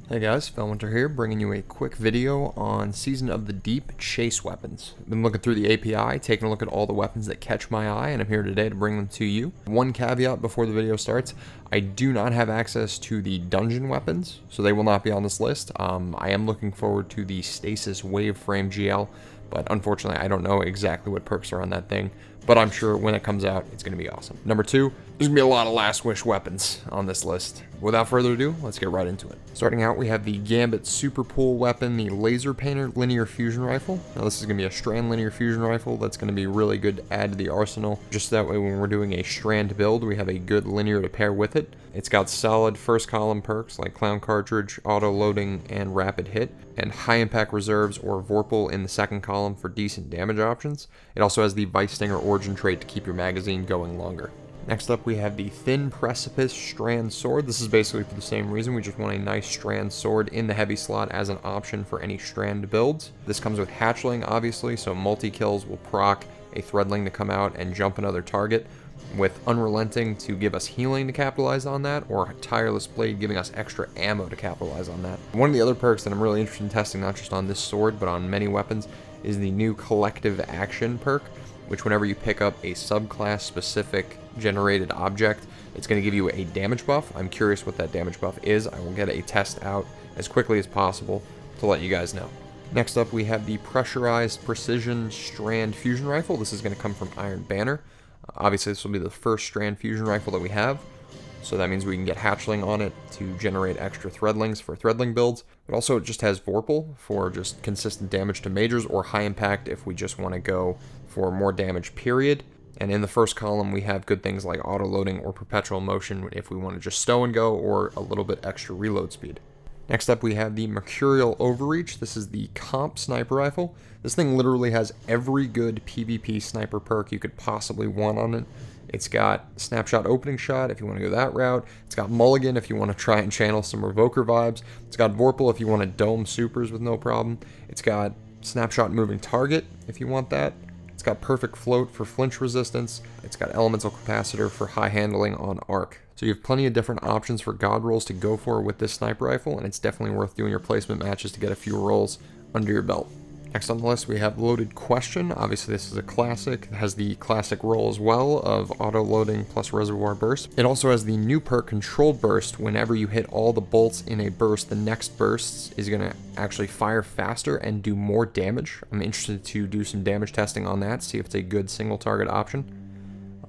Hey guys, Felwinter here, bringing you a quick video on Season of the Deep chase weapons. I've been looking through the API, taking a look at all the weapons that catch my eye, and I'm here today to bring them to you. One caveat before the video starts, I do not have access to the dungeon weapons, so they will not be on this list. I am looking forward to the Stasis Waveframe GL, but unfortunately I don't know exactly what perks are on that thing, but I'm sure when it comes out, it's going to be awesome. Number 2, there's going to be a lot of Last Wish weapons on this list. Without further ado, let's get right into it. Starting out, we have the Gambit Super Pool weapon, the Laser Painter Linear Fusion Rifle. Now this is going to be a Strand Linear Fusion Rifle that's going to be really good to add to the arsenal. Just that way when we're doing a Strand build, we have a good linear to pair with it. It's got solid first column perks like Clown Cartridge, Auto Loading, and Rapid Hit, and High Impact Reserves or Vorpal in the second column for decent damage options. It also has the Vice Stinger Origin trait to keep your magazine going longer. Next up, we have the Thin Precipice Strand Sword. This is basically for the same reason. We just want a nice Strand Sword in the heavy slot as an option for any Strand builds. This comes with Hatchling, obviously, so multi-kills will proc a Threadling to come out and jump another target, with Unrelenting to give us healing to capitalize on that, or Tireless Blade giving us extra ammo to capitalize on that. One of the other perks that I'm really interested in testing, not just on this sword, but on many weapons, is the new Collective Action perk, which whenever you pick up a subclass-specific generated object, it's going to give you a damage buff. I'm curious what that damage buff is. I will get a test out as quickly as possible to let you guys know. Next up, we have the Pressurized Precision Strand Fusion Rifle. This is going to come from Iron Banner. Obviously, this will be the first Strand Fusion Rifle that we have, so that means we can get Hatchling on it to generate extra Threadlings for Threadling builds. But also, it just has Vorpal for just consistent damage to majors, or High Impact if we just want to go for more damage, period. And in the first column, we have good things like Auto Loading or Perpetual Motion if we want to just stow and go, or a little bit extra reload speed. Next up, we have the Mercurial Overreach. This is the Comp Sniper Rifle. This thing literally has every good PvP sniper perk you could possibly want on it. It's got Snapshot Opening Shot if you want to go that route. It's got Mulligan if you want to try and channel some Revoker vibes. It's got Vorpal if you want to dome supers with no problem. It's got Snapshot Moving Target if you want that. It's got Perfect Float for flinch resistance. It's got Elemental Capacitor for high handling on arc. So you have plenty of different options for god rolls to go for with this sniper rifle, and it's definitely worth doing your placement matches to get a few rolls under your belt. Next on the list, we have Loaded Question. Obviously, this is a classic. It has the classic roll as well of auto loading plus reservoir burst. It also has the new perk Controlled Burst. Whenever you hit all the bolts in a burst, the next burst is going to actually fire faster and do more damage. I'm interested to do some damage testing on that, see if it's a good single target option.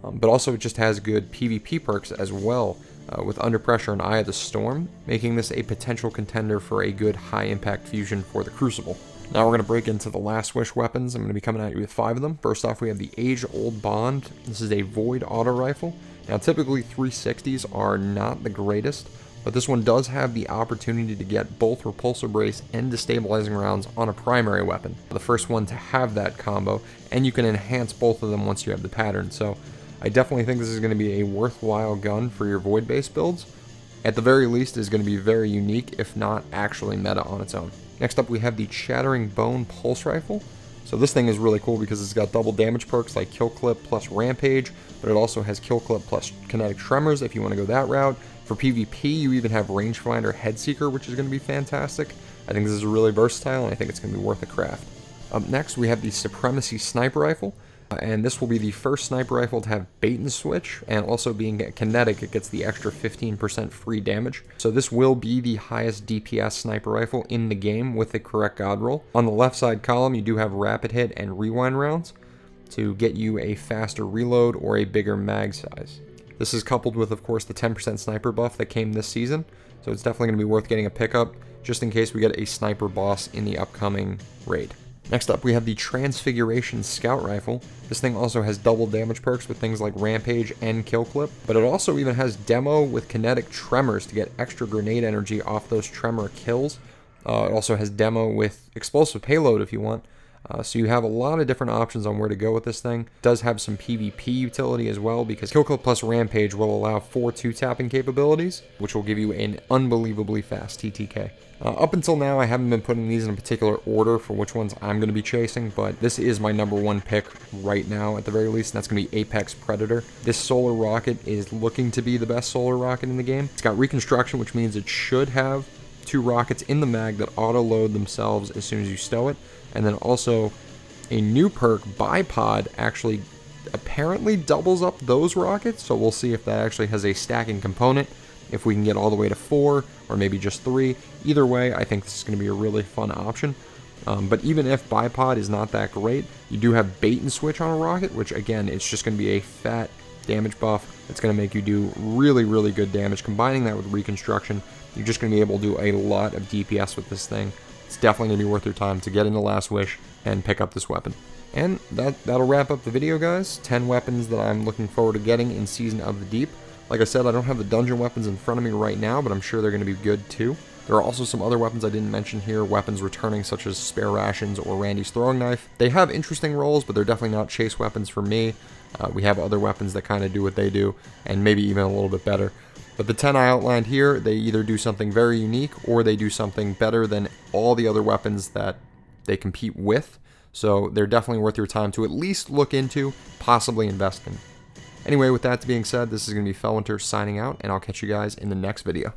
But also it just has good PvP perks as well, with Under Pressure and Eye of the Storm, making this a potential contender for a good high impact fusion for the Crucible. Now we're going to break into the Last Wish weapons. I'm going to be coming at you with 5 of them. First off, we have the Age-Old Bond. This is a Void Auto Rifle. Now typically 360s are not the greatest, but this one does have the opportunity to get both Repulsor Brace and Destabilizing Rounds on a primary weapon. The first one to have that combo, and you can enhance both of them once you have the pattern. So I definitely think this is going to be a worthwhile gun for your Void-based builds. At the very least, it's going to be very unique, if not actually meta on its own. Next up, we have the Chattering Bone Pulse Rifle. So this thing is really cool because it's got double damage perks like Kill Clip plus Rampage, but it also has Kill Clip plus Kinetic Tremors if you want to go that route. For PvP, you even have Rangefinder Headseeker, which is going to be fantastic. I think this is really versatile, and I think it's going to be worth a craft. Up next, we have the Supremacy Sniper Rifle. And this will be the first sniper rifle to have bait and switch, and also being kinetic, it gets the extra 15% free damage. So this will be the highest DPS sniper rifle in the game with the correct god roll. On the left side column, you do have rapid hit and rewind rounds to get you a faster reload or a bigger mag size. This is coupled with, of course, the 10% sniper buff that came this season, so it's definitely going to be worth getting a pickup just in case we get a sniper boss in the upcoming raid. Next up, we have the Transfiguration Scout Rifle. This thing also has double damage perks with things like Rampage and Kill Clip, but it also even has Demo with Kinetic Tremors to get extra grenade energy off those tremor kills. It also has Demo with Explosive Payload if you want. So you have a lot of different options on where to go with this thing. It does have some PvP utility as well, because Kill Clip plus Rampage will allow 4 2-tapping capabilities, which will give you an unbelievably fast TTK. Up until now, I haven't been putting these in a particular order for which ones I'm going to be chasing, but this is my number 1 pick right now, at the very least, and that's going to be Apex Predator. This solar rocket is looking to be the best solar rocket in the game. It's got reconstruction, which means it should have 2 rockets in the mag that auto-load themselves as soon as you stow it, and then also a new perk, Bipod, actually apparently doubles up those rockets, so we'll see if that actually has a stacking component, if we can get all the way to 4, or maybe just 3. Either way, I think this is going to be a really fun option. But even if Bipod is not that great, you do have Bait and Switch on a rocket, which again, it's just going to be a fat damage buff. It's going to make you do really, really good damage. Combining that with Reconstruction, you're just going to be able to do a lot of DPS with this thing. It's definitely going to be worth your time to get into Last Wish and pick up this weapon. And that'll wrap up the video, guys. 10 weapons that I'm looking forward to getting in Season of the Deep. Like I said, I don't have the dungeon weapons in front of me right now, but I'm sure they're going to be good too. There are also some other weapons I didn't mention here, weapons returning such as Spare Rations or Randy's Throwing Knife. They have interesting roles, but they're definitely not chase weapons for me. We have other weapons that kind of do what they do, and maybe even a little bit better. But the 10 I outlined here, they either do something very unique, or they do something better than all the other weapons that they compete with. So they're definitely worth your time to at least look into, possibly invest in. Anyway, with that being said, this is going to be Felwinter signing out, and I'll catch you guys in the next video.